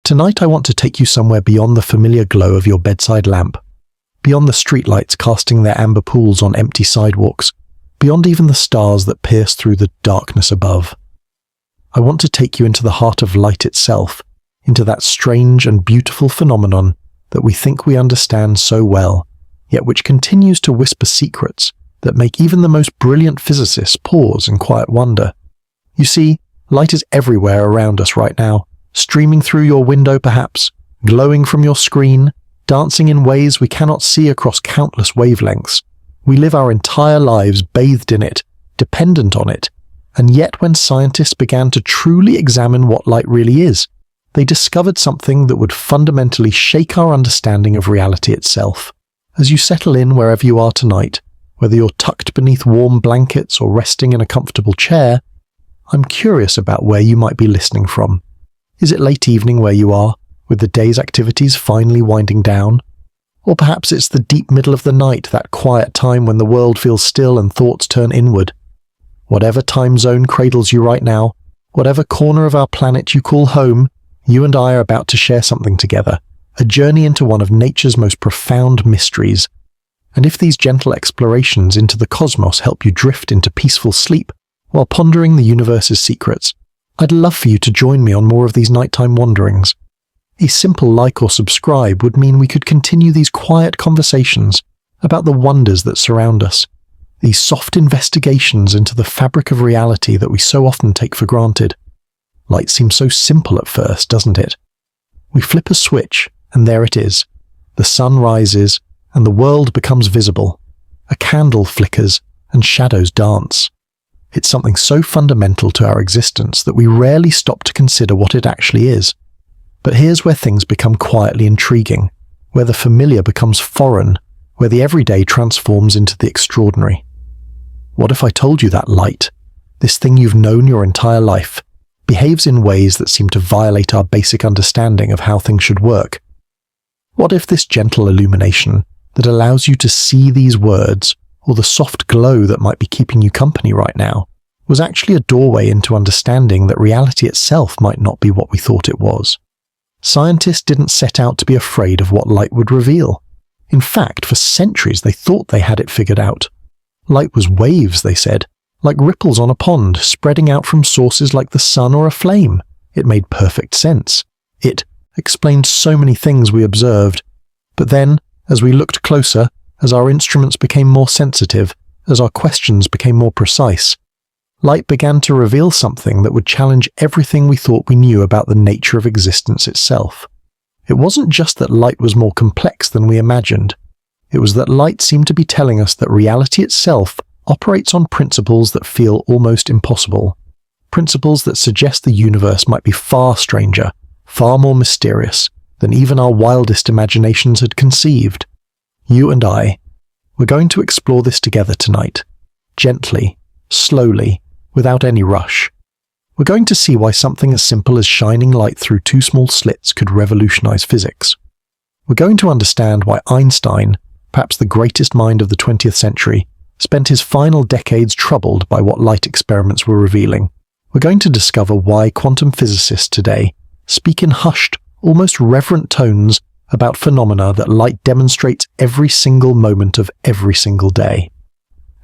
Tonight I want to take you somewhere beyond the familiar glow of your bedside lamp, beyond the streetlights casting their amber pools on empty sidewalks, beyond even the stars that pierce through the darkness above. I want to take you into the heart of light itself, into that strange and beautiful phenomenon that we think we understand so well, yet which continues to whisper secrets that make even the most brilliant physicists pause in quiet wonder. You see, light is everywhere around us right now, streaming through your window perhaps, glowing from your screen, dancing in ways we cannot see across countless wavelengths. We live our entire lives bathed in it, dependent on it, and yet when scientists began to truly examine what light really is, they discovered something that would fundamentally shake our understanding of reality itself. As you settle in wherever you are tonight, whether you're tucked beneath warm blankets or resting in a comfortable chair, I'm curious about where you might be listening from. Is it late evening where you are, with the day's activities finally winding down? Or perhaps it's the deep middle of the night, that quiet time when the world feels still and thoughts turn inward. Whatever time zone cradles you right now, whatever corner of our planet you call home, you and I are about to share something together, a journey into one of nature's most profound mysteries. And if these gentle explorations into the cosmos help you drift into peaceful sleep while pondering the universe's secrets, I'd love for you to join me on more of these nighttime wanderings. A simple like or subscribe would mean we could continue these quiet conversations about the wonders that surround us, these soft investigations into the fabric of reality that we so often take for granted. Light seems so simple at first, doesn't it? We flip a switch, and there it is. The sun rises, and the world becomes visible. A candle flickers, and shadows dance. It's something so fundamental to our existence that we rarely stop to consider what it actually is. But here's where things become quietly intriguing, where the familiar becomes foreign, where the everyday transforms into the extraordinary. What if I told you that light, this thing you've known your entire life, behaves in ways that seem to violate our basic understanding of how things should work? What if this gentle illumination that allows you to see these words, or the soft glow that might be keeping you company right now, was actually a doorway into understanding that reality itself might not be what we thought it was? Scientists didn't set out to be afraid of what light would reveal. In fact, for centuries they thought they had it figured out. Light was waves, they said, like ripples on a pond, spreading out from sources like the sun or a flame. It made perfect sense. It explained so many things we observed. But then, as we looked closer, as our instruments became more sensitive, as our questions became more precise, light began to reveal something that would challenge everything we thought we knew about the nature of existence itself. It wasn't just that light was more complex than we imagined. It was that light seemed to be telling us that reality itself operates on principles that feel almost impossible. Principles that suggest the universe might be far stranger, far more mysterious than even our wildest imaginations had conceived. You and I, we're going to explore this together tonight, gently, slowly, without any rush. We're going to see why something as simple as shining light through two small slits could revolutionize physics. We're going to understand why Einstein, perhaps the greatest mind of the 20th century, spent his final decades troubled by what light experiments were revealing. We're going to discover why quantum physicists today speak in hushed, almost reverent tones about phenomena that light demonstrates every single moment of every single day.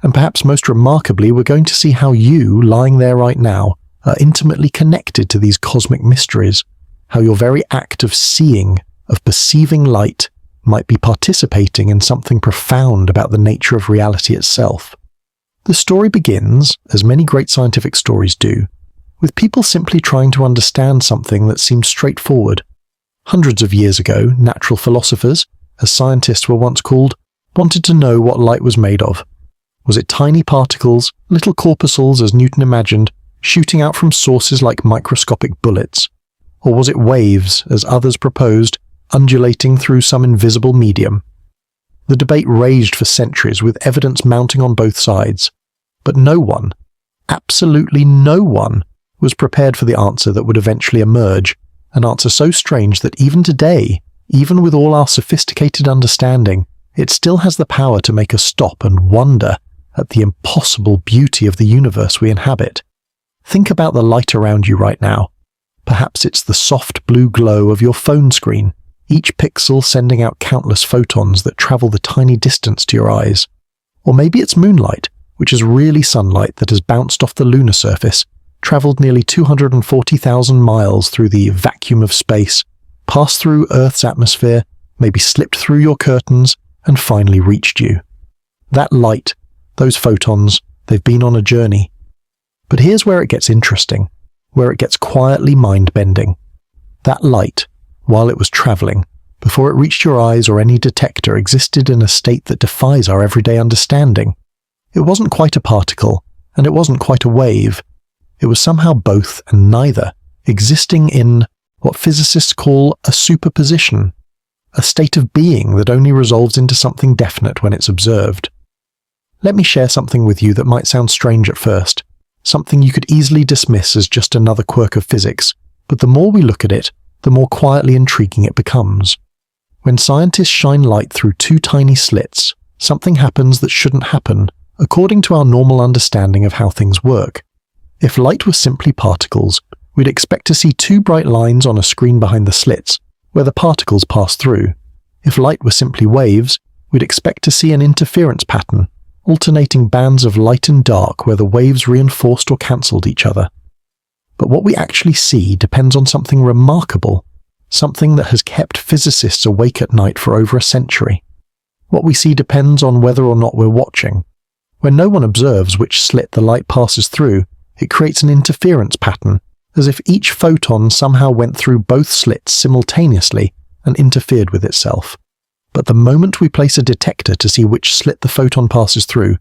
And perhaps most remarkably, we're going to see how you, lying there right now, are intimately connected to these cosmic mysteries, how your very act of seeing, of perceiving light, might be participating in something profound about the nature of reality itself. The story begins, as many great scientific stories do, with people simply trying to understand something that seemed straightforward. Hundreds of years ago, natural philosophers, as scientists were once called, wanted to know what light was made of. Was it tiny particles, little corpuscles as Newton imagined, shooting out from sources like microscopic bullets? Or was it waves, as others proposed, undulating through some invisible medium? The debate raged for centuries, with evidence mounting on both sides. But no one, absolutely no one, was prepared for the answer that would eventually emerge, an answer so strange that even today, even with all our sophisticated understanding, it still has the power to make us stop and wonder at the impossible beauty of the universe we inhabit. Think about the light around you right now. Perhaps it's the soft blue glow of your phone screen, each pixel sending out countless photons that travel the tiny distance to your eyes. Or maybe it's moonlight, which is really sunlight that has bounced off the lunar surface, traveled nearly 240,000 miles through the vacuum of space, passed through Earth's atmosphere, maybe slipped through your curtains, and finally reached you. That light, those photons, they've been on a journey. But here's where it gets interesting, where it gets quietly mind-bending. That light, while it was traveling, before it reached your eyes or any detector, existed in a state that defies our everyday understanding. It wasn't quite a particle, and it wasn't quite a wave. It was somehow both and neither, existing in what physicists call a superposition, a state of being that only resolves into something definite when it's observed. Let me share something with you that might sound strange at first, something you could easily dismiss as just another quirk of physics, but the more we look at it, the more quietly intriguing it becomes. When scientists shine light through two tiny slits, something happens that shouldn't happen, according to our normal understanding of how things work. If light was simply particles, we'd expect to see two bright lines on a screen behind the slits, where the particles pass through. If light were simply waves, we'd expect to see an interference pattern, alternating bands of light and dark where the waves reinforced or cancelled each other. But what we actually see depends on something remarkable, something that has kept physicists awake at night for over a century. What we see depends on whether or not we're watching. When no one observes which slit the light passes through, it creates an interference pattern, as if each photon somehow went through both slits simultaneously and interfered with itself. But the moment we place a detector to see which slit the photon passes through,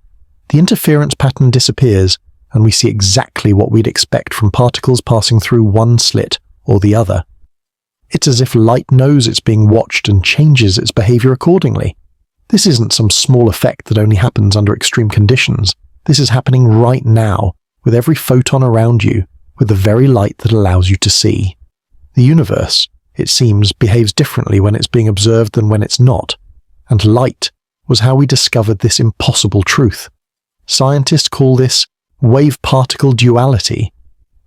the interference pattern disappears and we see exactly what we'd expect from particles passing through one slit or the other. It's as if light knows it's being watched and changes its behavior accordingly. This isn't some small effect that only happens under extreme conditions. This is happening right now, with every photon around you, with the very light that allows you to see. The universe, it seems, behaves differently when it's being observed than when it's not, and light was how we discovered this impossible truth. Scientists call this wave-particle duality,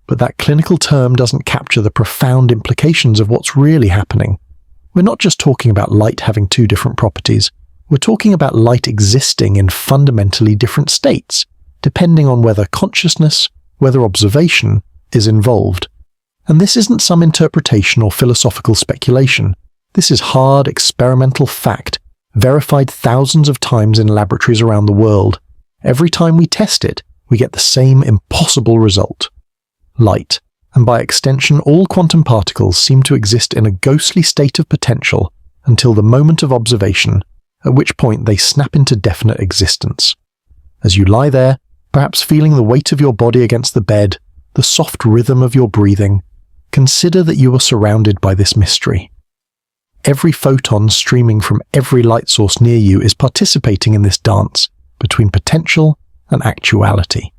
but that clinical term doesn't capture the profound implications of what's really happening. We're not just talking about light having two different properties, we're talking about light existing in fundamentally different states, depending on whether consciousness, whether observation, is involved. And this isn't some interpretation or philosophical speculation. This is hard experimental fact, verified thousands of times in laboratories around the world. Every time we test it, we get the same impossible result. Light, and by extension all quantum particles, seem to exist in a ghostly state of potential until the moment of observation, at which point they snap into definite existence. As you lie there, perhaps feeling the weight of your body against the bed, the soft rhythm of your breathing, consider that you are surrounded by this mystery. Every photon streaming from every light source near you is participating in this dance between potential and actuality.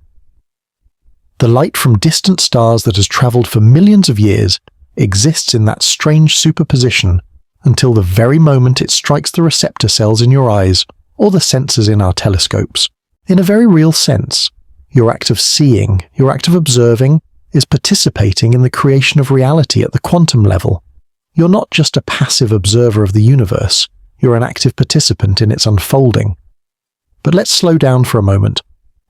The light from distant stars that has travelled for millions of years exists in that strange superposition until the very moment it strikes the receptor cells in your eyes or the sensors in our telescopes. In a very real sense, your act of seeing, your act of observing, is participating in the creation of reality at the quantum level. You're not just a passive observer of the universe, you're an active participant in its unfolding. But let's slow down for a moment.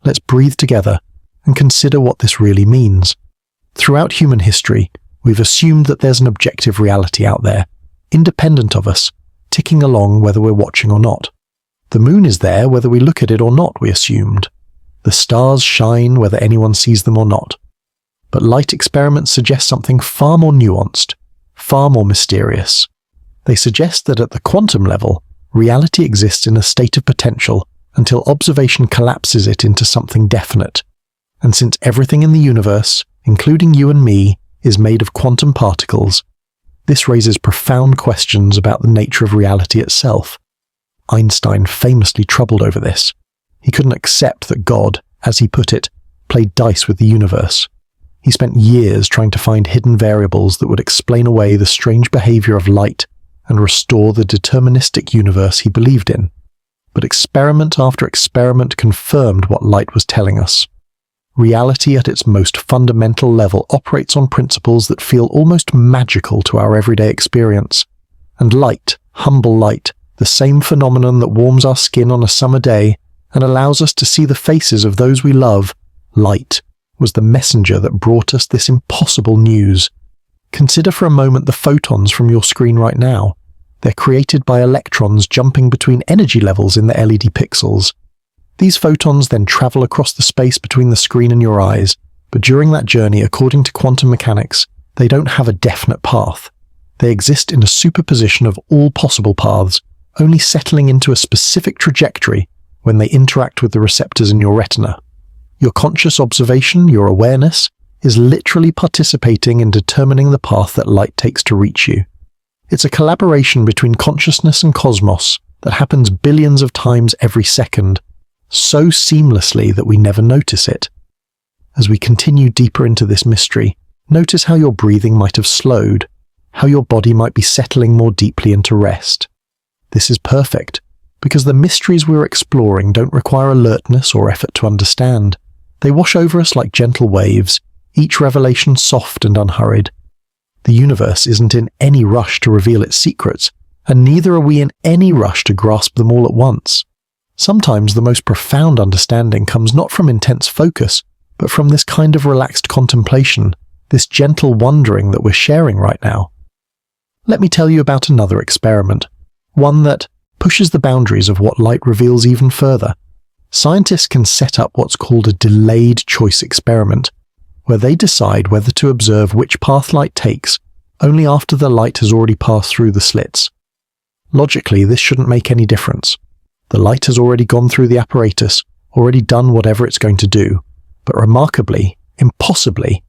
Let's breathe together and consider what this really means. Throughout human history, we've assumed that there's an objective reality out there, independent of us, ticking along whether we're watching or not. The moon is there whether we look at it or not, we assumed. The stars shine whether anyone sees them or not. But light experiments suggest something far more nuanced, far more mysterious. They suggest that at the quantum level, reality exists in a state of potential until observation collapses it into something definite. And since everything in the universe, including you and me, is made of quantum particles, this raises profound questions about the nature of reality itself. Einstein famously troubled over this. He couldn't accept that God, as he put it, played dice with the universe. He spent years trying to find hidden variables that would explain away the strange behavior of light and restore the deterministic universe he believed in. But experiment after experiment confirmed what light was telling us. Reality at its most fundamental level operates on principles that feel almost magical to our everyday experience. And light, humble light, the same phenomenon that warms our skin on a summer day and allows us to see the faces of those we love, light, was the messenger that brought us this impossible news. Consider for a moment the photons from your screen right now. They're created by electrons jumping between energy levels in the LED pixels. These photons then travel across the space between the screen and your eyes, but during that journey, according to quantum mechanics, they don't have a definite path. They exist in a superposition of all possible paths, only settling into a specific trajectory when they interact with the receptors in your retina. Your conscious observation, your awareness, is literally participating in determining the path that light takes to reach you. It's a collaboration between consciousness and cosmos that happens billions of times every second, so seamlessly that we never notice it. As we continue deeper into this mystery, notice how your breathing might have slowed, how your body might be settling more deeply into rest. This is perfect, because the mysteries we're exploring don't require alertness or effort to understand. They wash over us like gentle waves, each revelation soft and unhurried. The universe isn't in any rush to reveal its secrets, and neither are we in any rush to grasp them all at once. Sometimes the most profound understanding comes not from intense focus, but from this kind of relaxed contemplation, this gentle wondering that we're sharing right now. Let me tell you about another experiment, one that pushes the boundaries of what light reveals even further. Scientists can set up what's called a delayed choice experiment, where they decide whether to observe which path light takes only after the light has already passed through the slits. Logically, this shouldn't make any difference. The light has already gone through the apparatus, already done whatever it's going to do, but remarkably, impossibly,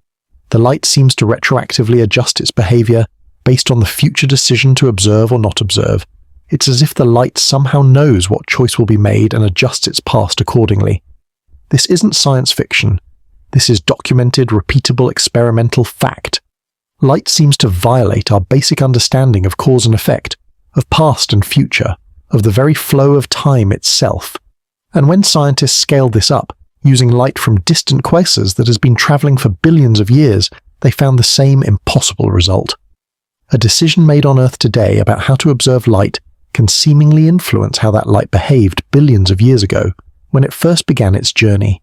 the light seems to retroactively adjust its behavior based on the future decision to observe or not observe. It's as if the light somehow knows what choice will be made and adjusts its past accordingly. This isn't science fiction. This is documented, repeatable, experimental fact. Light seems to violate our basic understanding of cause and effect, of past and future, of the very flow of time itself. And when scientists scaled this up, using light from distant quasars that has been traveling for billions of years, they found the same impossible result. A decision made on Earth today about how to observe light can seemingly influence how that light behaved billions of years ago, when it first began its journey.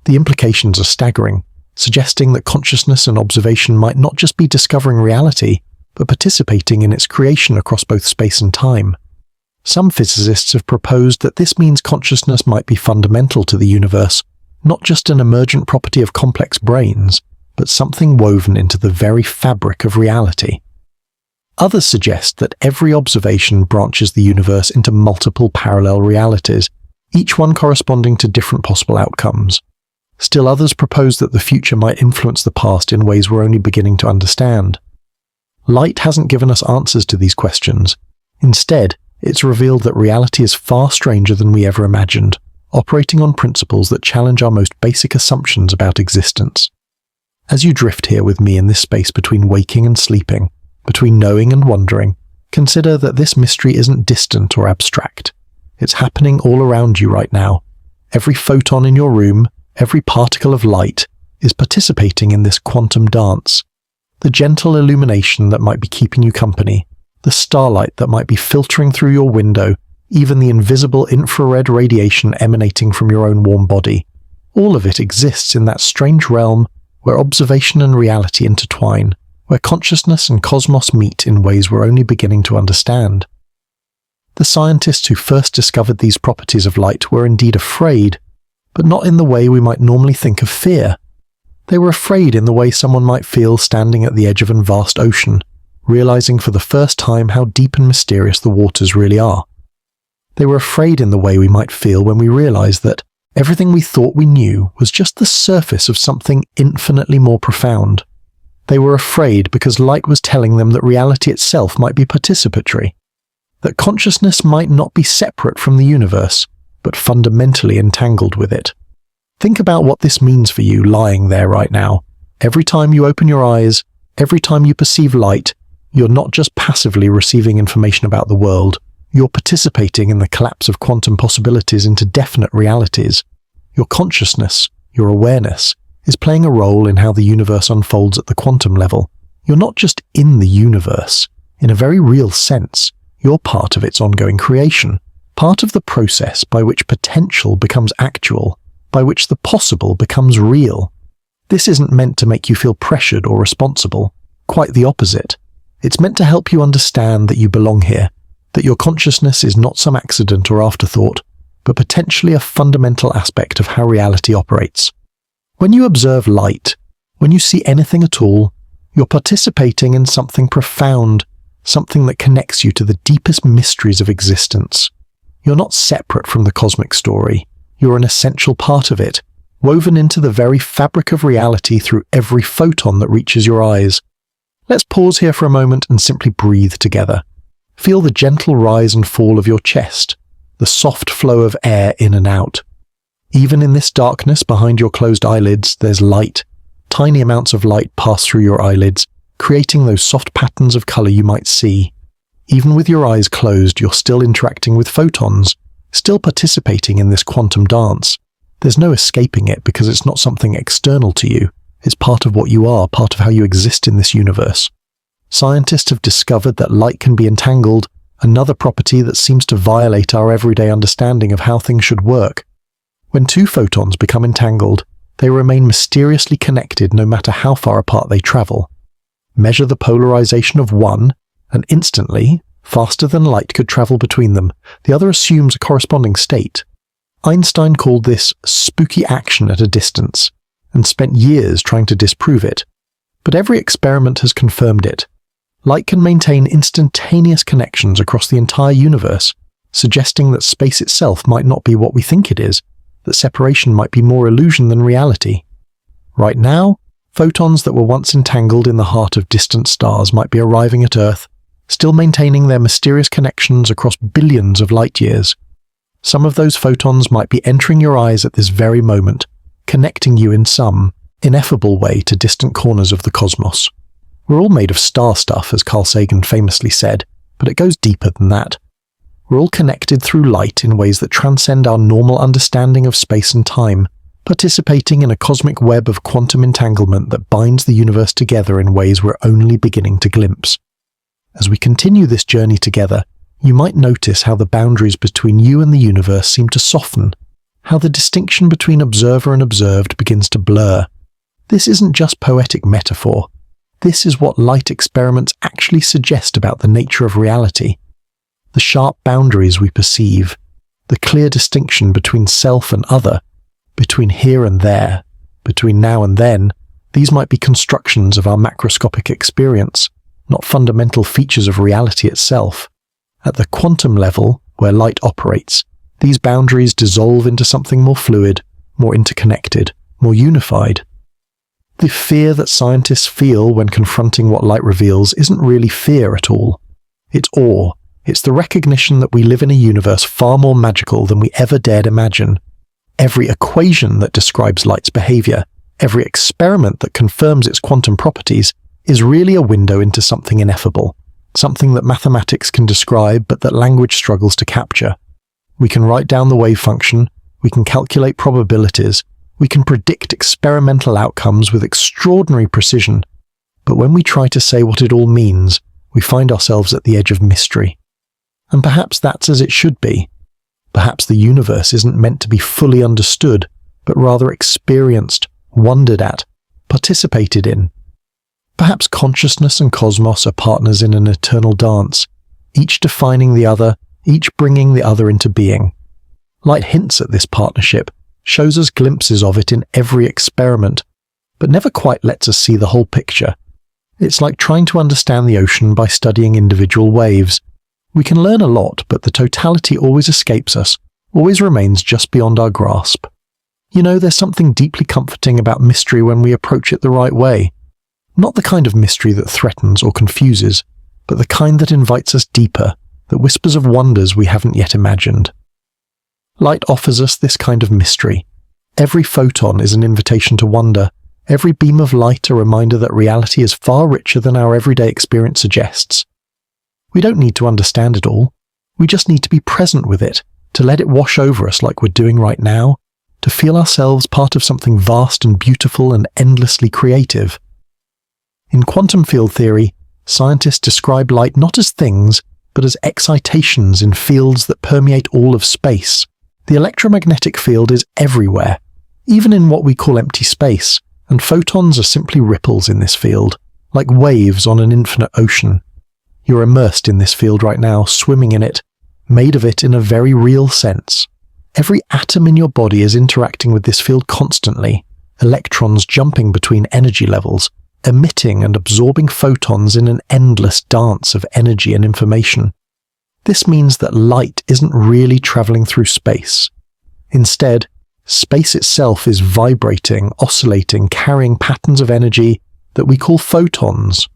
The implications are staggering, suggesting that consciousness and observation might not just be discovering reality, but participating in its creation across both space and time. Some physicists have proposed that this means consciousness might be fundamental to the universe, not just an emergent property of complex brains, but something woven into the very fabric of reality. Others suggest that every observation branches the universe into multiple parallel realities, each one corresponding to different possible outcomes. Still others propose that the future might influence the past in ways we're only beginning to understand. Light hasn't given us answers to these questions. Instead, it's revealed that reality is far stranger than we ever imagined, operating on principles that challenge our most basic assumptions about existence. As you drift here with me in this space between waking and sleeping, between knowing and wondering, consider that this mystery isn't distant or abstract. It's happening all around you right now. Every photon in your room, every particle of light, is participating in this quantum dance. The gentle illumination that might be keeping you company, the starlight that might be filtering through your window, even the invisible infrared radiation emanating from your own warm body. All of it exists in that strange realm where observation and reality intertwine, where consciousness and cosmos meet in ways we're only beginning to understand. The scientists who first discovered these properties of light were indeed afraid, but not in the way we might normally think of fear. They were afraid in the way someone might feel standing at the edge of a vast ocean, realizing for the first time how deep and mysterious the waters really are. They were afraid in the way we might feel when we realize that everything we thought we knew was just the surface of something infinitely more profound. They were afraid because light was telling them that reality itself might be participatory, that consciousness might not be separate from the universe, but fundamentally entangled with it. Think about what this means for you lying there right now. Every time you open your eyes, every time you perceive light, you're not just passively receiving information about the world, you're participating in the collapse of quantum possibilities into definite realities. Your consciousness, your awareness, is playing a role in how the universe unfolds at the quantum level. You're not just in the universe. In a very real sense, you're part of its ongoing creation, part of the process by which potential becomes actual, by which the possible becomes real. This isn't meant to make you feel pressured or responsible. Quite the opposite. It's meant to help you understand that you belong here, that your consciousness is not some accident or afterthought, but potentially a fundamental aspect of how reality operates. When you observe light, when you see anything at all, you're participating in something profound, something that connects you to the deepest mysteries of existence. You're not separate from the cosmic story. You're an essential part of it, woven into the very fabric of reality through every photon that reaches your eyes. Let's pause here for a moment and simply breathe together. Feel the gentle rise and fall of your chest, the soft flow of air in and out. Even in this darkness behind your closed eyelids, there's light. Tiny amounts of light pass through your eyelids, creating those soft patterns of color you might see. Even with your eyes closed, you're still interacting with photons, still participating in this quantum dance. There's no escaping it because it's not something external to you. It's part of what you are, part of how you exist in this universe. Scientists have discovered that light can be entangled, another property that seems to violate our everyday understanding of how things should work. When two photons become entangled, they remain mysteriously connected no matter how far apart they travel. Measure the polarization of one, and instantly, faster than light could travel between them, the other assumes a corresponding state. Einstein called this spooky action at a distance, and spent years trying to disprove it. But every experiment has confirmed it. Light can maintain instantaneous connections across the entire universe, suggesting that space itself might not be what we think it is, that separation might be more illusion than reality. Right now, photons that were once entangled in the heart of distant stars might be arriving at Earth, still maintaining their mysterious connections across billions of light years. Some of those photons might be entering your eyes at this very moment, connecting you in some ineffable way to distant corners of the cosmos. We're all made of star stuff, as Carl Sagan famously said, but it goes deeper than that. We're all connected through light in ways that transcend our normal understanding of space and time, participating in a cosmic web of quantum entanglement that binds the universe together in ways we're only beginning to glimpse. As we continue this journey together, you might notice how the boundaries between you and the universe seem to soften, how the distinction between observer and observed begins to blur. This isn't just poetic metaphor. This is what light experiments actually suggest about the nature of reality. The sharp boundaries we perceive, the clear distinction between self and other, between here and there, between now and then, these might be constructions of our macroscopic experience, not fundamental features of reality itself. At the quantum level, where light operates, these boundaries dissolve into something more fluid, more interconnected, more unified. The fear that scientists feel when confronting what light reveals isn't really fear at all. It's awe. It's the recognition that we live in a universe far more magical than we ever dared imagine. Every equation that describes light's behavior, every experiment that confirms its quantum properties, is really a window into something ineffable, something that mathematics can describe but that language struggles to capture. We can write down the wave function, we can calculate probabilities, we can predict experimental outcomes with extraordinary precision, but when we try to say what it all means, we find ourselves at the edge of mystery. And perhaps that's as it should be. Perhaps the universe isn't meant to be fully understood, but rather experienced, wondered at, participated in. Perhaps consciousness and cosmos are partners in an eternal dance, each defining the other, each bringing the other into being. Light hints at this partnership, shows us glimpses of it in every experiment, but never quite lets us see the whole picture. It's like trying to understand the ocean by studying individual waves. We can learn a lot, but the totality always escapes us, always remains just beyond our grasp. You know, there's something deeply comforting about mystery when we approach it the right way. Not the kind of mystery that threatens or confuses, but the kind that invites us deeper, that whispers of wonders we haven't yet imagined. Light offers us this kind of mystery. Every photon is an invitation to wonder, every beam of light a reminder that reality is far richer than our everyday experience suggests. We don't need to understand it all. We just need to be present with it, to let it wash over us like we're doing right now, to feel ourselves part of something vast and beautiful and endlessly creative. In quantum field theory, scientists describe light not as things, but as excitations in fields that permeate all of space. The electromagnetic field is everywhere, even in what we call empty space, and photons are simply ripples in this field, like waves on an infinite ocean. You're immersed in this field right now, swimming in it, made of it in a very real sense. Every atom in your body is interacting with this field constantly, electrons jumping between energy levels, emitting and absorbing photons in an endless dance of energy and information. This means that light isn't really traveling through space. Instead, space itself is vibrating, oscillating, carrying patterns of energy that we call photons.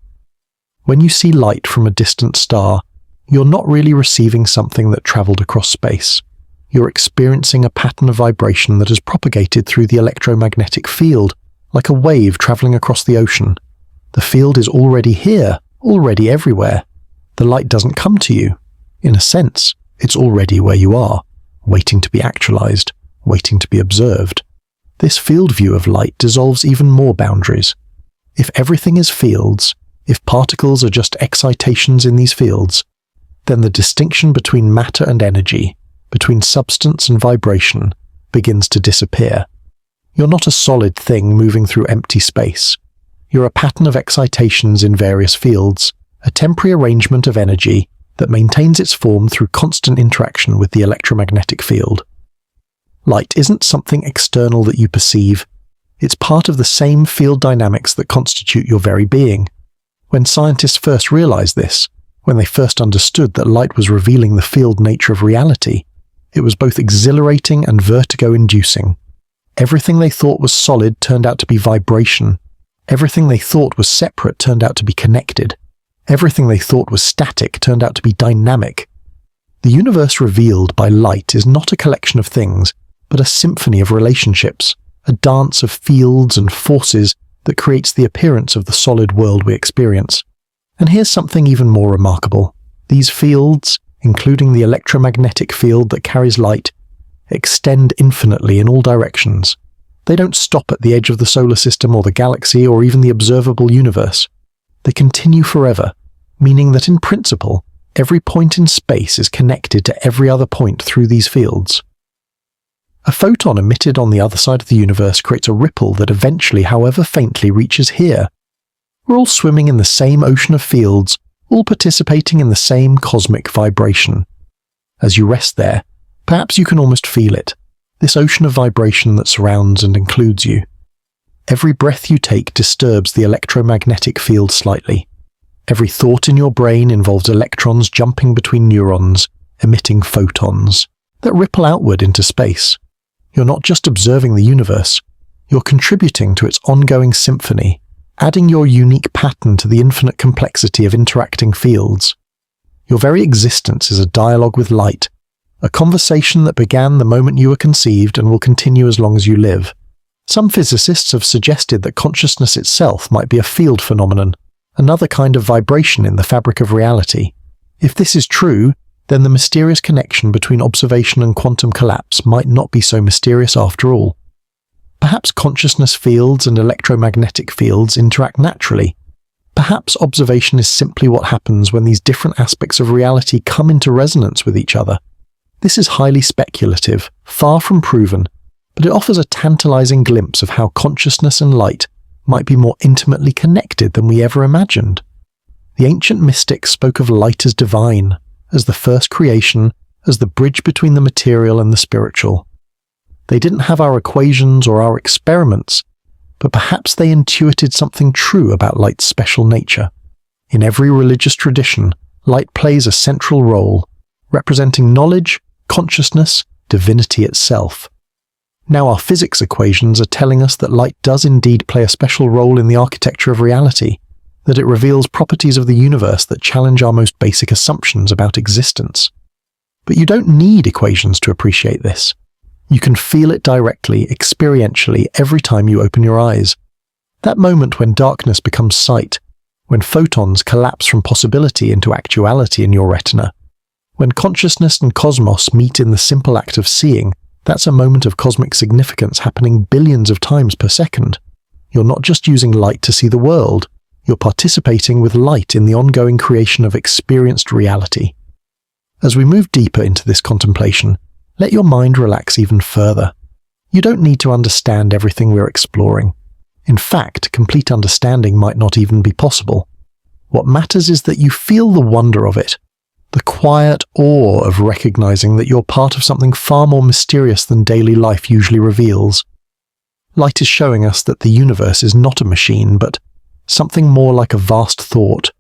When you see light from a distant star, you're not really receiving something that traveled across space. You're experiencing a pattern of vibration that has propagated through the electromagnetic field, like a wave traveling across the ocean. The field is already here, already everywhere. The light doesn't come to you. In a sense, it's already where you are, waiting to be actualized, waiting to be observed. This field view of light dissolves even more boundaries. If everything is fields, if particles are just excitations in these fields, then the distinction between matter and energy, between substance and vibration, begins to disappear. You're not a solid thing moving through empty space. You're a pattern of excitations in various fields, a temporary arrangement of energy that maintains its form through constant interaction with the electromagnetic field. Light isn't something external that you perceive. It's part of the same field dynamics that constitute your very being. When scientists first realized this, when they first understood that light was revealing the field nature of reality, it was both exhilarating and vertigo-inducing. Everything they thought was solid turned out to be vibration. Everything they thought was separate turned out to be connected. Everything they thought was static turned out to be dynamic. The universe revealed by light is not a collection of things, but a symphony of relationships, a dance of fields and forces that creates the appearance of the solid world we experience. And here's something even more remarkable. These fields, including the electromagnetic field that carries light, extend infinitely in all directions. They don't stop at the edge of the solar system or the galaxy or even the observable universe. They continue forever, meaning that in principle, every point in space is connected to every other point through these fields. A photon emitted on the other side of the universe creates a ripple that eventually, however faintly, reaches here. We're all swimming in the same ocean of fields, all participating in the same cosmic vibration. As you rest there, perhaps you can almost feel it, this ocean of vibration that surrounds and includes you. Every breath you take disturbs the electromagnetic field slightly. Every thought in your brain involves electrons jumping between neurons, emitting photons that ripple outward into space. You're not just observing the universe, you're contributing to its ongoing symphony, adding your unique pattern to the infinite complexity of interacting fields. Your very existence is a dialogue with light, a conversation that began the moment you were conceived and will continue as long as you live. Some physicists have suggested that consciousness itself might be a field phenomenon, another kind of vibration in the fabric of reality. If this is true, then the mysterious connection between observation and quantum collapse might not be so mysterious after all. Perhaps consciousness fields and electromagnetic fields interact naturally. Perhaps observation is simply what happens when these different aspects of reality come into resonance with each other. This is highly speculative, far from proven, but it offers a tantalizing glimpse of how consciousness and light might be more intimately connected than we ever imagined. The ancient mystics spoke of light as divine, as the first creation, as the bridge between the material and the spiritual. They didn't have our equations or our experiments, but perhaps they intuited something true about light's special nature. In every religious tradition, light plays a central role, representing knowledge, consciousness, divinity itself. Now our physics equations are telling us that light does indeed play a special role in the architecture of reality, that it reveals properties of the universe that challenge our most basic assumptions about existence. But you don't need equations to appreciate this. You can feel it directly, experientially, every time you open your eyes. That moment when darkness becomes sight, when photons collapse from possibility into actuality in your retina, when consciousness and cosmos meet in the simple act of seeing, That's a moment of cosmic significance happening billions of times per second. You're not just using light to see the world, you're participating with light in the ongoing creation of experienced reality. As we move deeper into this contemplation, let your mind relax even further. You don't need to understand everything we're exploring. In fact, complete understanding might not even be possible. What matters is that you feel the wonder of it, the quiet awe of recognizing that you're part of something far more mysterious than daily life usually reveals. Light is showing us that the universe is not a machine, but something more like a vast thought,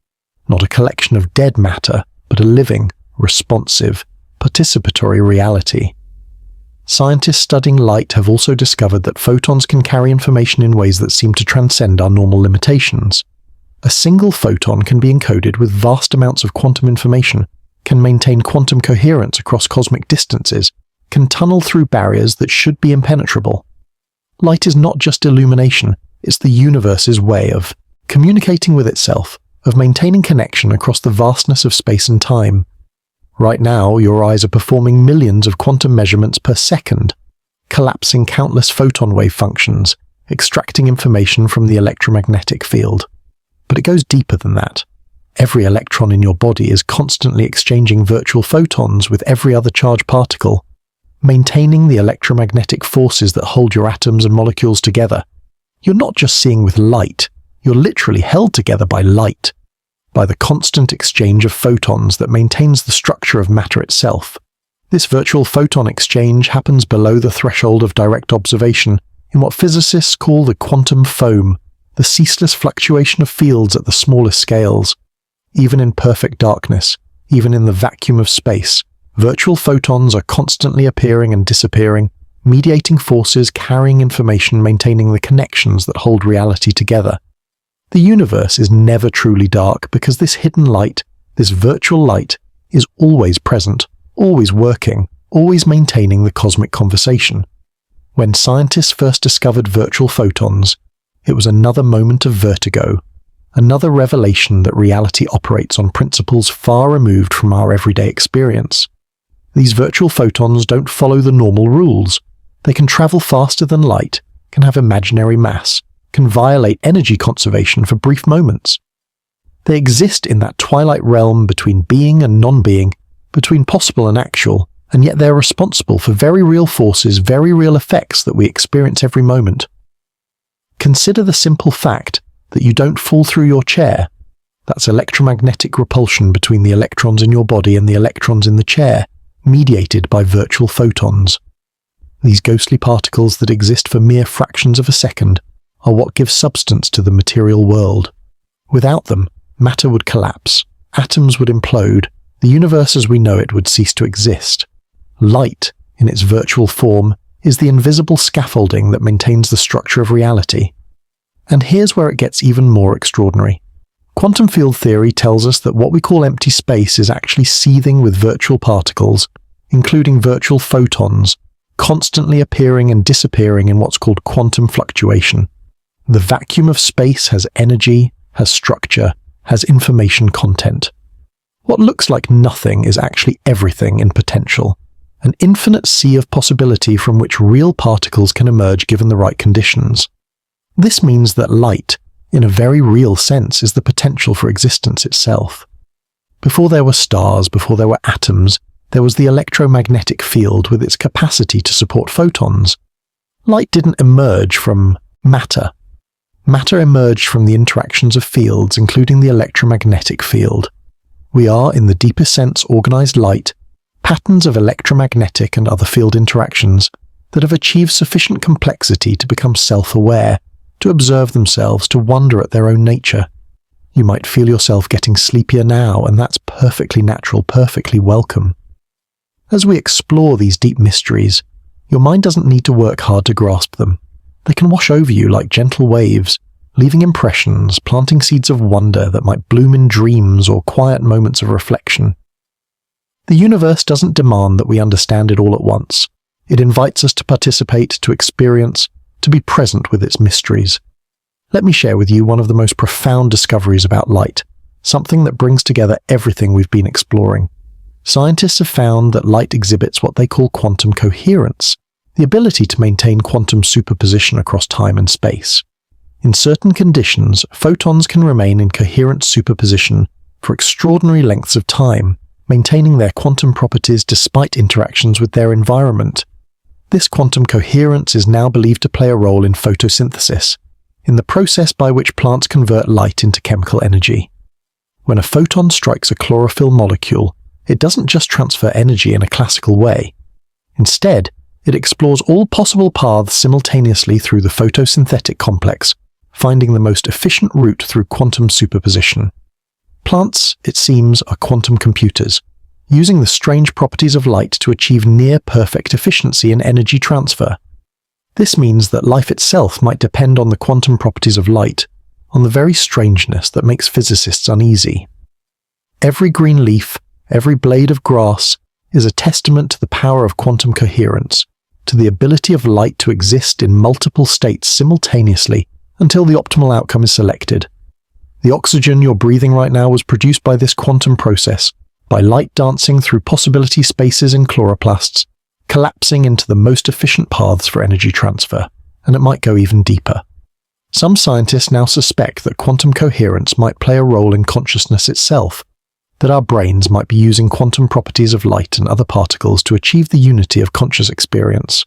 not a collection of dead matter, but a living, responsive, participatory reality. Scientists studying light have also discovered that photons can carry information in ways that seem to transcend our normal limitations. A single photon can be encoded with vast amounts of quantum information, can maintain quantum coherence across cosmic distances, can tunnel through barriers that should be impenetrable. Light is not just illumination, it's the universe's way of communicating with itself, of maintaining connection across the vastness of space and time. Right now, your eyes are performing millions of quantum measurements per second, collapsing countless photon wave functions, extracting information from the electromagnetic field. But it goes deeper than that. Every electron in your body is constantly exchanging virtual photons with every other charged particle, maintaining the electromagnetic forces that hold your atoms and molecules together. You're not just seeing with light, you're literally held together by light, by the constant exchange of photons that maintains the structure of matter itself. This virtual photon exchange happens below the threshold of direct observation in what physicists call the quantum foam, the ceaseless fluctuation of fields at the smallest scales. Even in perfect darkness, even in the vacuum of space, virtual photons are constantly appearing and disappearing, mediating forces carrying information, maintaining the connections that hold reality together. The universe is never truly dark because this hidden light, this virtual light, is always present, always working, always maintaining the cosmic conversation. When scientists first discovered virtual photons, it was another moment of vertigo, another revelation that reality operates on principles far removed from our everyday experience. These virtual photons don't follow the normal rules. They can travel faster than light, can have imaginary mass, can violate energy conservation for brief moments. They exist in that twilight realm between being and non-being, between possible and actual, and yet they're responsible for very real forces, very real effects that we experience every moment. Consider the simple fact that you don't fall through your chair. That's electromagnetic repulsion between the electrons in your body and the electrons in the chair, mediated by virtual photons. These ghostly particles that exist for mere fractions of a second are what give substance to the material world. Without them, matter would collapse, atoms would implode, the universe as we know it would cease to exist. Light, in its virtual form, is the invisible scaffolding that maintains the structure of reality. And here's where it gets even more extraordinary. Quantum field theory tells us that what we call empty space is actually seething with virtual particles, including virtual photons, constantly appearing and disappearing in what's called quantum fluctuation. The vacuum of space has energy, has structure, has information content. What looks like nothing is actually everything in potential, an infinite sea of possibility from which real particles can emerge given the right conditions. This means that light, in a very real sense, is the potential for existence itself. Before there were stars, before there were atoms, there was the electromagnetic field with its capacity to support photons. Light didn't emerge from matter. Matter emerged from the interactions of fields, including the electromagnetic field. We are, in the deepest sense, organized light, patterns of electromagnetic and other field interactions that have achieved sufficient complexity to become self-aware, to observe themselves, to wonder at their own nature. You might feel yourself getting sleepier now, and that's perfectly natural, perfectly welcome. As we explore these deep mysteries, your mind doesn't need to work hard to grasp them. They can wash over you like gentle waves, leaving impressions, planting seeds of wonder that might bloom in dreams or quiet moments of reflection. The universe doesn't demand that we understand it all at once. It invites us to participate, to experience, to be present with its mysteries. Let me share with you one of the most profound discoveries about light, something that brings together everything we've been exploring. Scientists have found that light exhibits what they call quantum coherence, the ability to maintain quantum superposition across time and space. In certain conditions, photons can remain in coherent superposition for extraordinary lengths of time, maintaining their quantum properties despite interactions with their environment. This quantum coherence is now believed to play a role in photosynthesis, in the process by which plants convert light into chemical energy. When a photon strikes a chlorophyll molecule, it doesn't just transfer energy in a classical way. Instead, it explores all possible paths simultaneously through the photosynthetic complex, finding the most efficient route through quantum superposition. Plants, it seems, are quantum computers, using the strange properties of light to achieve near-perfect efficiency in energy transfer. This means that life itself might depend on the quantum properties of light, on the very strangeness that makes physicists uneasy. Every green leaf, every blade of grass, is a testament to the power of quantum coherence, to the ability of light to exist in multiple states simultaneously until the optimal outcome is selected. The oxygen you're breathing right now was produced by this quantum process, by light dancing through possibility spaces in chloroplasts, collapsing into the most efficient paths for energy transfer, and it might go even deeper. Some scientists now suspect that quantum coherence might play a role in consciousness itself, that our brains might be using quantum properties of light and other particles to achieve the unity of conscious experience.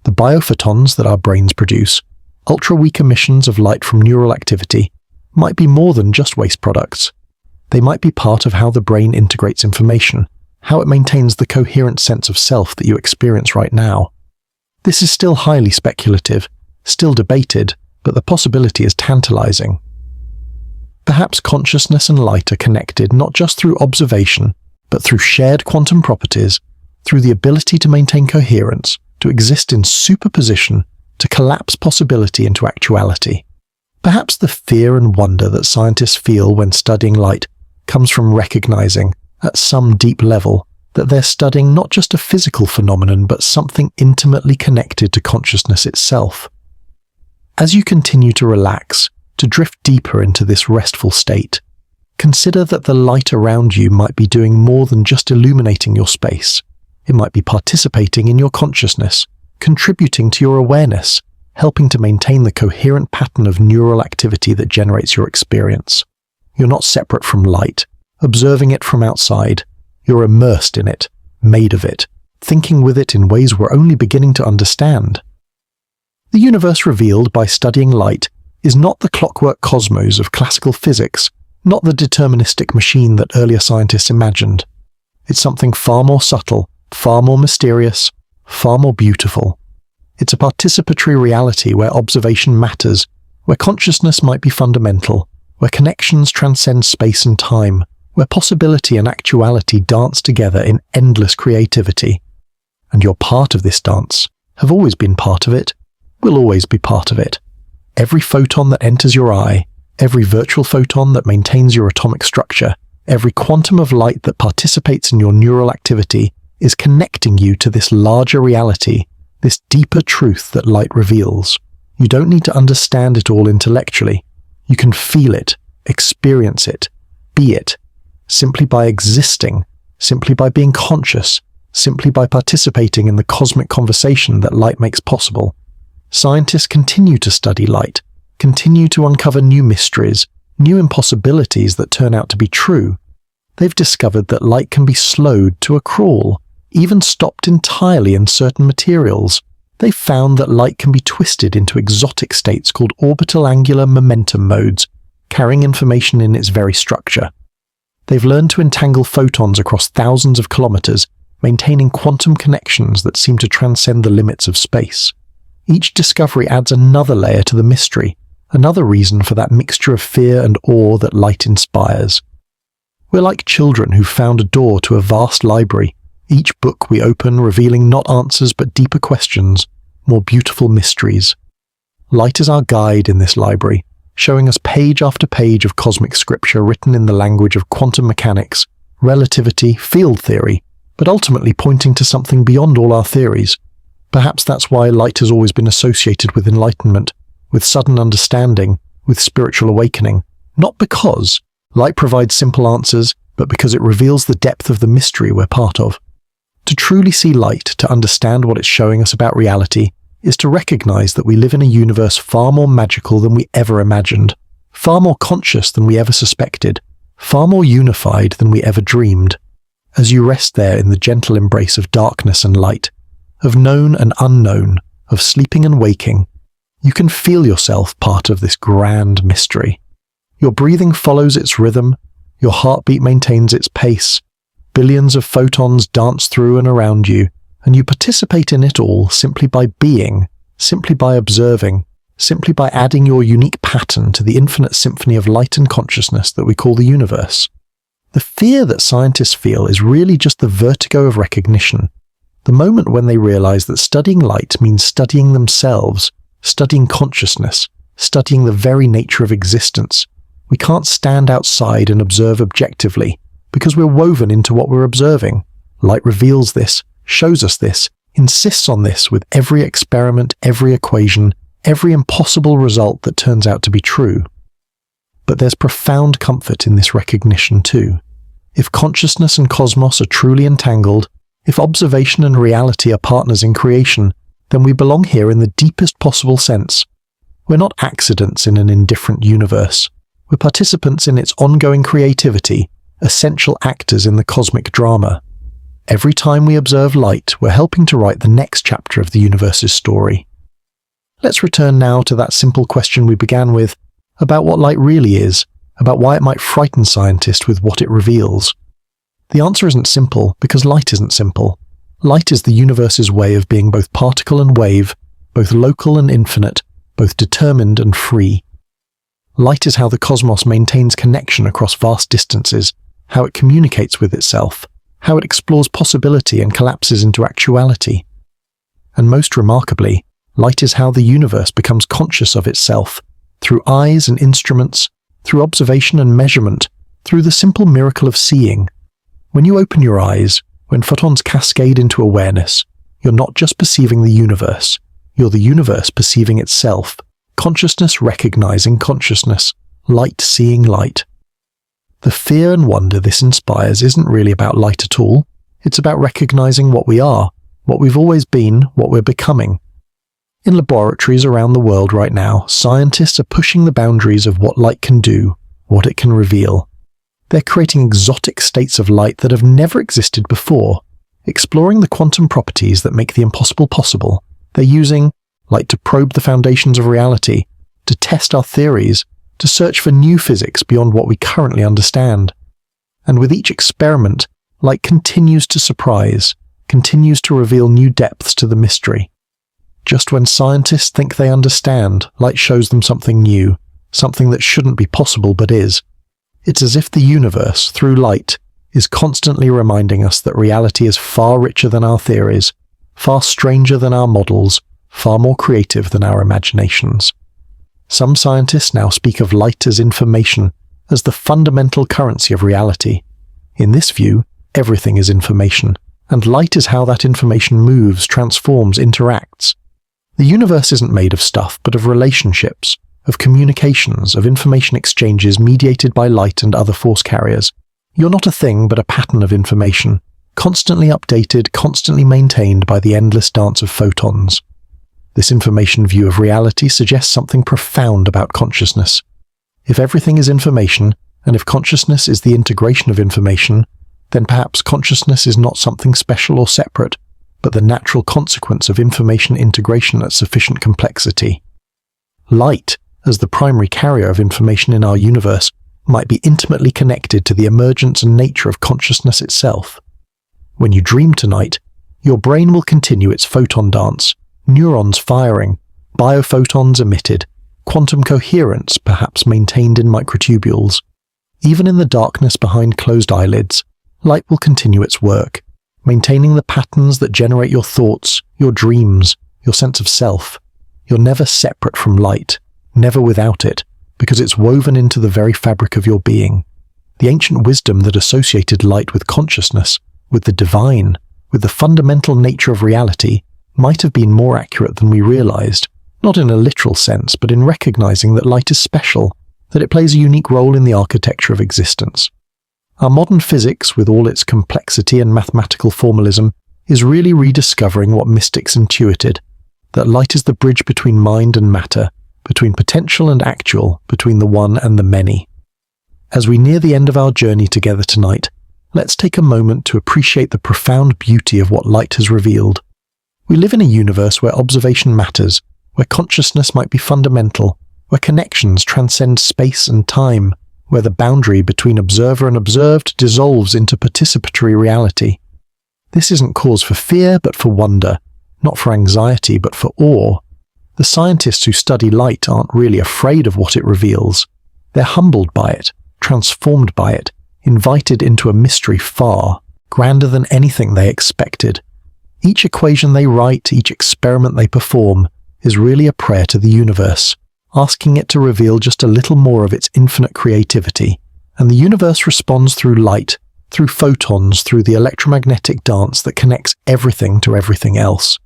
The biophotons that our brains produce, ultra-weak emissions of light from neural activity, might be more than just waste products. They might be part of how the brain integrates information, how it maintains the coherent sense of self that you experience right now. This is still highly speculative, still debated, but the possibility is tantalizing. Perhaps consciousness and light are connected not just through observation, but through shared quantum properties, through the ability to maintain coherence, to exist in superposition, to collapse possibility into actuality. Perhaps the fear and wonder that scientists feel when studying light comes from recognizing, at some deep level, that they're studying not just a physical phenomenon but something intimately connected to consciousness itself. As you continue to relax, to drift deeper into this restful state, consider that the light around you might be doing more than just illuminating your space. It might be participating in your consciousness, contributing to your awareness, helping to maintain the coherent pattern of neural activity that generates your experience. You're not separate from light, observing it from outside. You're immersed in it, made of it, thinking with it in ways we're only beginning to understand. The universe revealed by studying light is not the clockwork cosmos of classical physics, not the deterministic machine that earlier scientists imagined. It's something far more subtle, far more mysterious, far more beautiful. It's a participatory reality where observation matters, where consciousness might be fundamental, where connections transcend space and time, where possibility and actuality dance together in endless creativity. And you're part of this dance, have always been part of it, will always be part of it. Every photon that enters your eye, every virtual photon that maintains your atomic structure, every quantum of light that participates in your neural activity is connecting you to this larger reality, this deeper truth that light reveals. You don't need to understand it all intellectually. You can feel it, experience it, be it, simply by existing, simply by being conscious, simply by participating in the cosmic conversation that light makes possible. Scientists continue to study light, continue to uncover new mysteries, new impossibilities that turn out to be true. They've discovered that light can be slowed to a crawl, even stopped entirely in certain materials. They've found that light can be twisted into exotic states called orbital angular momentum modes, carrying information in its very structure. They've learned to entangle photons across thousands of kilometers, maintaining quantum connections that seem to transcend the limits of space. Each discovery adds another layer to the mystery, another reason for that mixture of fear and awe that light inspires. We're like children who've found a door to a vast library, each book we open revealing not answers but deeper questions, more beautiful mysteries. Light is our guide in this library, showing us page after page of cosmic scripture written in the language of quantum mechanics, relativity, field theory, but ultimately pointing to something beyond all our theories. Perhaps that's why light has always been associated with enlightenment, with sudden understanding, with spiritual awakening, not because light provides simple answers, but because it reveals the depth of the mystery we're part of. To truly see light, to understand what it's showing us about reality, is to recognize that we live in a universe far more magical than we ever imagined, far more conscious than we ever suspected, far more unified than we ever dreamed. As you rest there in the gentle embrace of darkness and light, of known and unknown, of sleeping and waking, you can feel yourself part of this grand mystery. Your breathing follows its rhythm, your heartbeat maintains its pace, billions of photons dance through and around you, and you participate in it all simply by being, simply by observing, simply by adding your unique pattern to the infinite symphony of light and consciousness that we call the universe. The fear that scientists feel is really just the vertigo of recognition, the moment when they realize that studying light means studying themselves, studying consciousness, studying the very nature of existence. We can't stand outside and observe objectively, because we're woven into what we're observing. Light reveals this, shows us this, insists on this with every experiment, every equation, every impossible result that turns out to be true. But there's profound comfort in this recognition too. If consciousness and cosmos are truly entangled, if observation and reality are partners in creation, then we belong here in the deepest possible sense. We're not accidents in an indifferent universe. We're participants in its ongoing creativity, essential actors in the cosmic drama. Every time we observe light, we're helping to write the next chapter of the universe's story. Let's return now to that simple question we began with, about what light really is, about why it might frighten scientists with what it reveals. The answer isn't simple, because light isn't simple. Light is the universe's way of being both particle and wave, both local and infinite, both determined and free. Light is how the cosmos maintains connection across vast distances, how it communicates with itself, how it explores possibility and collapses into actuality. And most remarkably, light is how the universe becomes conscious of itself, through eyes and instruments, through observation and measurement, through the simple miracle of seeing. When you open your eyes, when photons cascade into awareness, you're not just perceiving the universe, you're the universe perceiving itself, consciousness recognizing consciousness, light seeing light. The fear and wonder this inspires isn't really about light at all, it's about recognizing what we are, what we've always been, what we're becoming. In laboratories around the world right now, scientists are pushing the boundaries of what light can do, what it can reveal. They're creating exotic states of light that have never existed before, exploring the quantum properties that make the impossible possible. They're using light to probe the foundations of reality, to test our theories, to search for new physics beyond what we currently understand. And with each experiment, light continues to surprise, continues to reveal new depths to the mystery. Just when scientists think they understand, light shows them something new, something that shouldn't be possible but is. It's as if the universe, through light, is constantly reminding us that reality is far richer than our theories, far stranger than our models, far more creative than our imaginations. Some scientists now speak of light as information, as the fundamental currency of reality. In this view, everything is information, and light is how that information moves, transforms, interacts. The universe isn't made of stuff, but of relationships, of communications, of information exchanges mediated by light and other force carriers. You're not a thing, but a pattern of information, constantly updated, constantly maintained by the endless dance of photons. This information view of reality suggests something profound about consciousness. If everything is information, and if consciousness is the integration of information, then perhaps consciousness is not something special or separate, but the natural consequence of information integration at sufficient complexity. Light, as the primary carrier of information in our universe, might be intimately connected to the emergence and nature of consciousness itself. When you dream tonight, your brain will continue its photon dance, neurons firing, biophotons emitted, quantum coherence perhaps maintained in microtubules. Even in the darkness behind closed eyelids, light will continue its work, maintaining the patterns that generate your thoughts, your dreams, your sense of self. You're never separate from light, never without it, because it's woven into the very fabric of your being. The ancient wisdom that associated light with consciousness, with the divine, with the fundamental nature of reality, might have been more accurate than we realized, not in a literal sense, but in recognizing that light is special, that it plays a unique role in the architecture of existence. Our modern physics, with all its complexity and mathematical formalism, is really rediscovering what mystics intuited, that light is the bridge between mind and matter, between potential and actual, between the one and the many. As we near the end of our journey together tonight, let's take a moment to appreciate the profound beauty of what light has revealed. We live in a universe where observation matters, where consciousness might be fundamental, where connections transcend space and time, where the boundary between observer and observed dissolves into participatory reality. This isn't cause for fear, but for wonder, not for anxiety, but for awe. The scientists who study light aren't really afraid of what it reveals. They're humbled by it, transformed by it, invited into a mystery far grander than anything they expected. Each equation they write, each experiment they perform, is really a prayer to the universe, asking it to reveal just a little more of its infinite creativity. And the universe responds through light, through photons, through the electromagnetic dance that connects everything to everything else.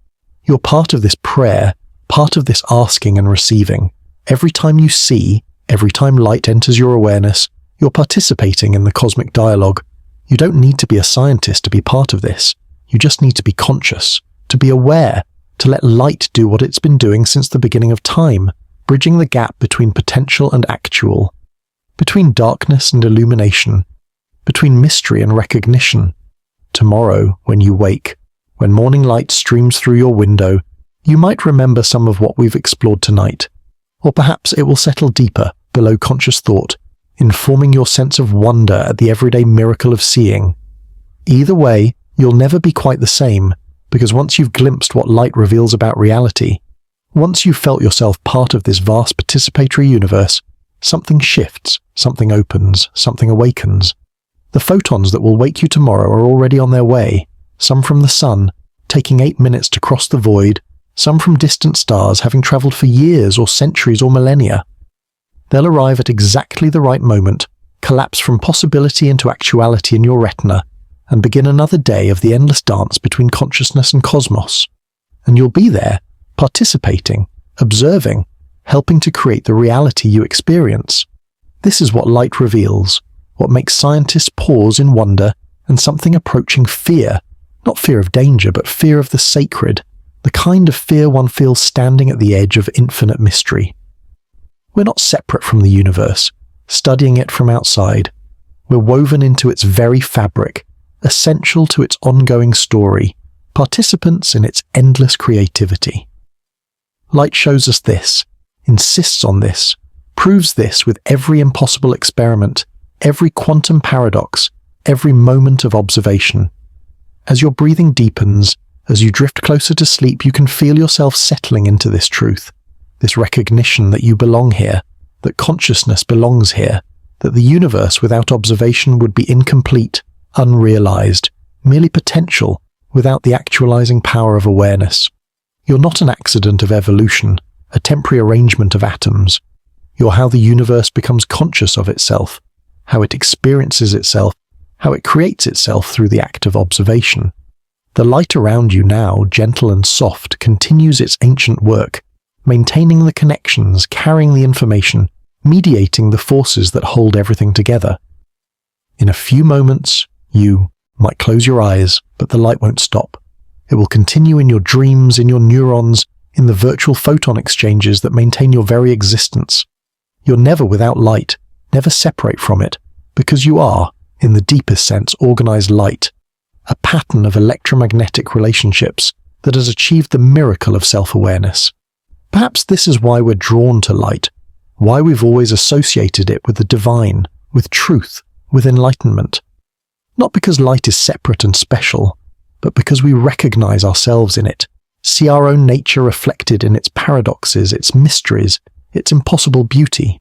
You're part of this prayer, part of this asking and receiving. Every time you see, every time light enters your awareness, you're participating in the cosmic dialogue. You don't need to be a scientist to be part of this. You just need to be conscious, to be aware, to let light do what it's been doing since the beginning of time, bridging the gap between potential and actual, between darkness and illumination, between mystery and recognition. Tomorrow, when you wake, when morning light streams through your window, you might remember some of what we've explored tonight. Or perhaps it will settle deeper, below conscious thought, informing your sense of wonder at the everyday miracle of seeing. Either way, you'll never be quite the same, because once you've glimpsed what light reveals about reality, once you've felt yourself part of this vast participatory universe, something shifts, something opens, something awakens. The photons that will wake you tomorrow are already on their way, some from the sun, taking 8 minutes to cross the void, some from distant stars having travelled for years or centuries or millennia. They'll arrive at exactly the right moment, collapse from possibility into actuality in your retina, and begin another day of the endless dance between consciousness and cosmos. And you'll be there, participating, observing, helping to create the reality you experience. This is what light reveals, what makes scientists pause in wonder and something approaching fear, not fear of danger, but fear of the sacred, the kind of fear one feels standing at the edge of infinite mystery. We're not separate from the universe, studying it from outside. We're woven into its very fabric, essential to its ongoing story, participants in its endless creativity. Light shows us this, insists on this, proves this with every impossible experiment, every quantum paradox, every moment of observation. As your breathing deepens, as you drift closer to sleep, you can feel yourself settling into this truth, this recognition that you belong here, that consciousness belongs here, that the universe without observation would be incomplete, unrealized, merely potential, without the actualizing power of awareness. You're not an accident of evolution, a temporary arrangement of atoms. You're how the universe becomes conscious of itself, how it experiences itself, how it creates itself through the act of observation. The light around you now, gentle and soft, continues its ancient work, maintaining the connections, carrying the information, mediating the forces that hold everything together. In a few moments, you might close your eyes, but the light won't stop. It will continue in your dreams, in your neurons, in the virtual photon exchanges that maintain your very existence. You're never without light, never separate from it, because you are, in the deepest sense, organized light, a pattern of electromagnetic relationships that has achieved the miracle of self-awareness. Perhaps this is why we're drawn to light, why we've always associated it with the divine, with truth, with enlightenment. Not because light is separate and special, but because we recognize ourselves in it, see our own nature reflected in its paradoxes, its mysteries, its impossible beauty.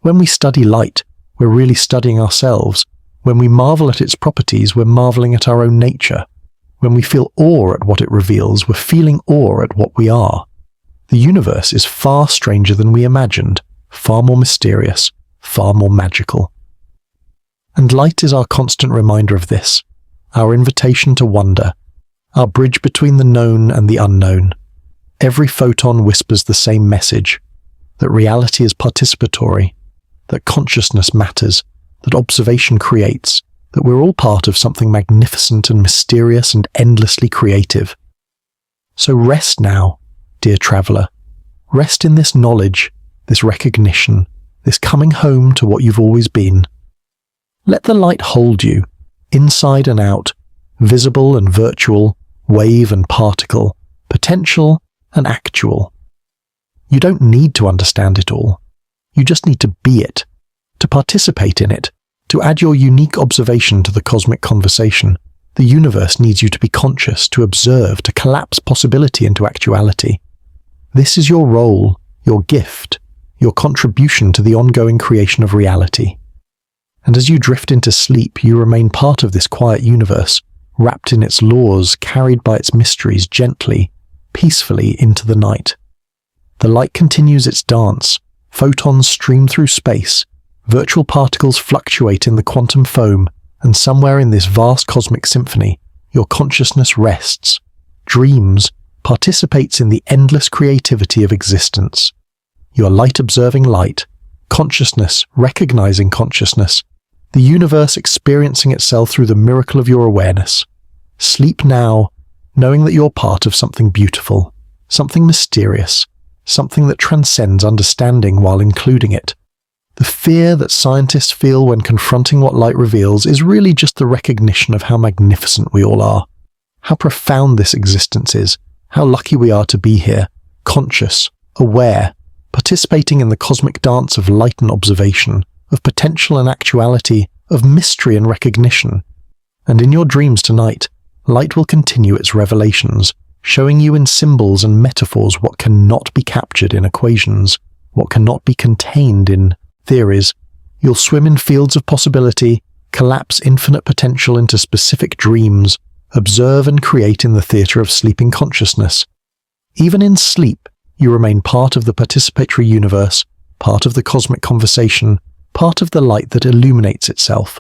When we study light, we're really studying ourselves. When we marvel at its properties, we're marveling at our own nature. When we feel awe at what it reveals, we're feeling awe at what we are. The universe is far stranger than we imagined, far more mysterious, far more magical. And light is our constant reminder of this, our invitation to wonder, our bridge between the known and the unknown. Every photon whispers the same message, that reality is participatory, that consciousness matters, that observation creates, that we're all part of something magnificent and mysterious and endlessly creative. So rest now, dear traveller. Rest in this knowledge, this recognition, this coming home to what you've always been. Let the light hold you, inside and out, visible and virtual, wave and particle, potential and actual. You don't need to understand it all. You just need to be it, to participate in it, to add your unique observation to the cosmic conversation. The universe needs you to be conscious, to observe, to collapse possibility into actuality. This is your role, your gift, your contribution to the ongoing creation of reality. And as you drift into sleep, you remain part of this quiet universe, wrapped in its laws, carried by its mysteries gently, peacefully into the night. The light continues its dance, photons stream through space, virtual particles fluctuate in the quantum foam, and somewhere in this vast cosmic symphony, your consciousness rests, dreams, participates in the endless creativity of existence. You are light observing light, consciousness recognizing consciousness, the universe experiencing itself through the miracle of your awareness. Sleep now, knowing that you're part of something beautiful, something mysterious, something that transcends understanding while including it. The fear that scientists feel when confronting what light reveals is really just the recognition of how magnificent we all are, how profound this existence is, how lucky we are to be here, conscious, aware, participating in the cosmic dance of light and observation, of potential and actuality, of mystery and recognition. And in your dreams tonight, light will continue its revelations, showing you in symbols and metaphors what cannot be captured in equations, what cannot be contained in theories. You'll swim in fields of possibility, collapse infinite potential into specific dreams, observe and create in the theatre of sleeping consciousness. Even in sleep, you remain part of the participatory universe, part of the cosmic conversation, part of the light that illuminates itself.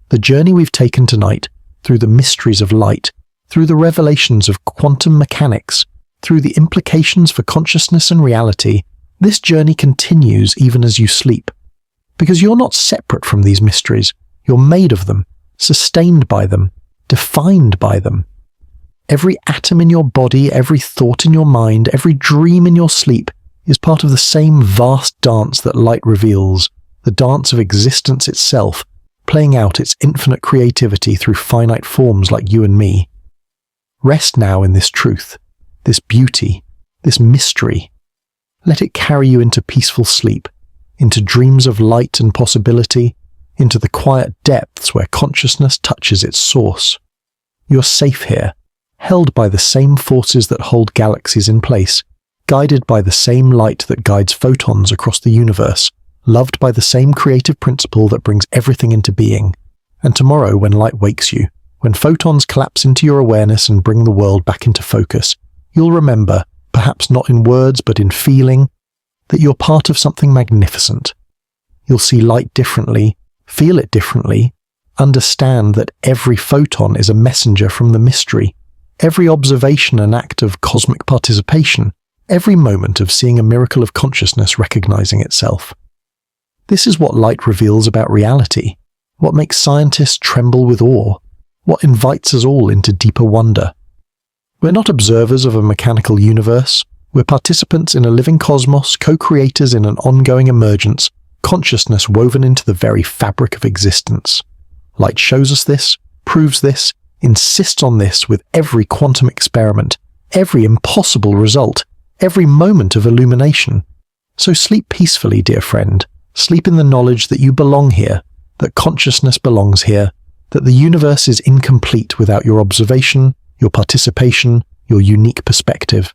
The journey we've taken tonight, through the mysteries of light, through the revelations of quantum mechanics, through the implications for consciousness and reality, this journey continues even as you sleep. Because you're not separate from these mysteries, you're made of them, sustained by them, defined by them. Every atom in your body, every thought in your mind, every dream in your sleep is part of the same vast dance that light reveals, the dance of existence itself, playing out its infinite creativity through finite forms like you and me. Rest now in this truth, this beauty, this mystery. Let it carry you into peaceful sleep, into dreams of light and possibility, into the quiet depths where consciousness touches its source. You're safe here, held by the same forces that hold galaxies in place, guided by the same light that guides photons across the universe, loved by the same creative principle that brings everything into being. And tomorrow, when light wakes you, when photons collapse into your awareness and bring the world back into focus, you'll remember, perhaps not in words but in feeling, that you're part of something magnificent. You'll see light differently, feel it differently, understand that every photon is a messenger from the mystery, every observation an act of cosmic participation, every moment of seeing a miracle of consciousness recognizing itself. This is what light reveals about reality, what makes scientists tremble with awe, what invites us all into deeper wonder. We're not observers of a mechanical universe, we're participants in a living cosmos, co-creators in an ongoing emergence, consciousness woven into the very fabric of existence. Light shows us this, proves this, insists on this with every quantum experiment, every impossible result, every moment of illumination. So sleep peacefully, dear friend. Sleep in the knowledge that you belong here, that consciousness belongs here, that the universe is incomplete without your observation, your participation, your unique perspective.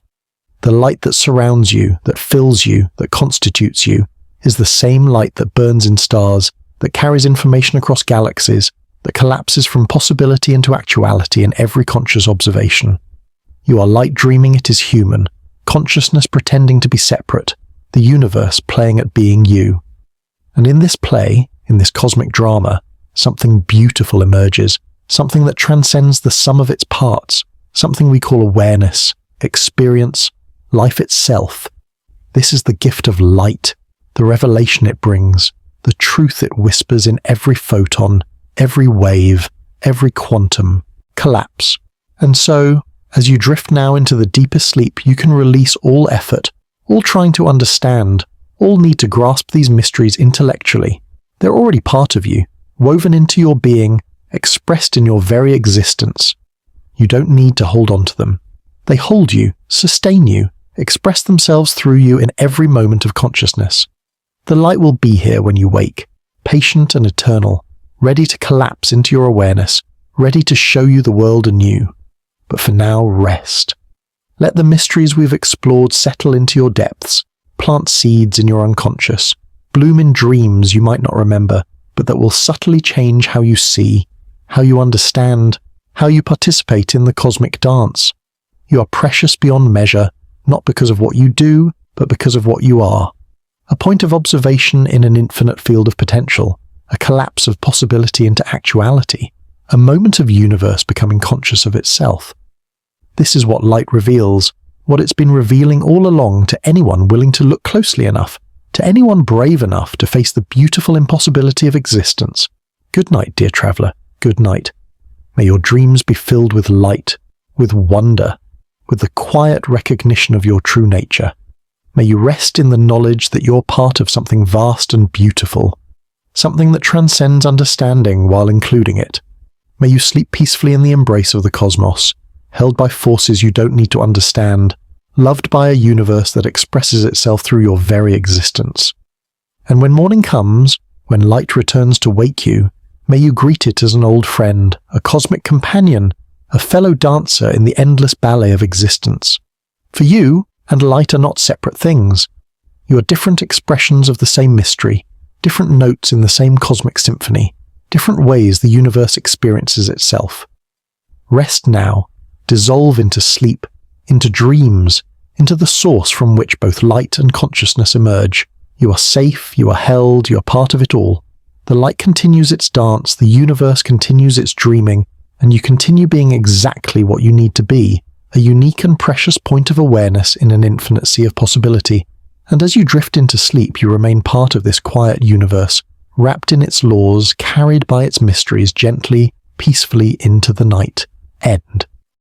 The light that surrounds you, that fills you, that constitutes you, is the same light that burns in stars, that carries information across galaxies, that collapses from possibility into actuality in every conscious observation. You are light dreaming it is human, consciousness pretending to be separate, the universe playing at being you. And in this play, in this cosmic drama, something beautiful emerges, something that transcends the sum of its parts, something we call awareness, experience, life itself. This is the gift of light, the revelation it brings, the truth it whispers in every photon, every wave, every quantum, collapse. And so, as you drift now into the deepest sleep, you can release all effort, all trying to understand, all need to grasp these mysteries intellectually. They're already part of you, woven into your being, expressed in your very existence. You don't need to hold on to them. They hold you, sustain you, express themselves through you in every moment of consciousness. The light will be here when you wake, patient and eternal, ready to collapse into your awareness, ready to show you the world anew. But for now, rest. Let the mysteries we've explored settle into your depths, plant seeds in your unconscious, bloom in dreams you might not remember, but that will subtly change how you see, how you understand, how you participate in the cosmic dance. You are precious beyond measure, not because of what you do, but because of what you are. A point of observation in an infinite field of potential, a collapse of possibility into actuality, a moment of universe becoming conscious of itself. This is what light reveals, what it's been revealing all along to anyone willing to look closely enough, to anyone brave enough to face the beautiful impossibility of existence. Good night, dear traveller, good night. May your dreams be filled with light, with wonder, with the quiet recognition of your true nature. May you rest in the knowledge that you're part of something vast and beautiful, something that transcends understanding while including it. May you sleep peacefully in the embrace of the cosmos, held by forces you don't need to understand, loved by a universe that expresses itself through your very existence. And when morning comes, when light returns to wake you, may you greet it as an old friend, a cosmic companion, a fellow dancer in the endless ballet of existence. For you and light are not separate things. You are different expressions of the same mystery, different notes in the same cosmic symphony, different ways the universe experiences itself. Rest now, dissolve into sleep, into dreams, into the source from which both light and consciousness emerge. You are safe, you are held, you are part of it all. The light continues its dance, the universe continues its dreaming, and you continue being exactly what you need to be, a unique and precious point of awareness in an infinite sea of possibility. And as you drift into sleep, you remain part of this quiet universe, wrapped in its laws, carried by its mysteries gently, peacefully into the night. End.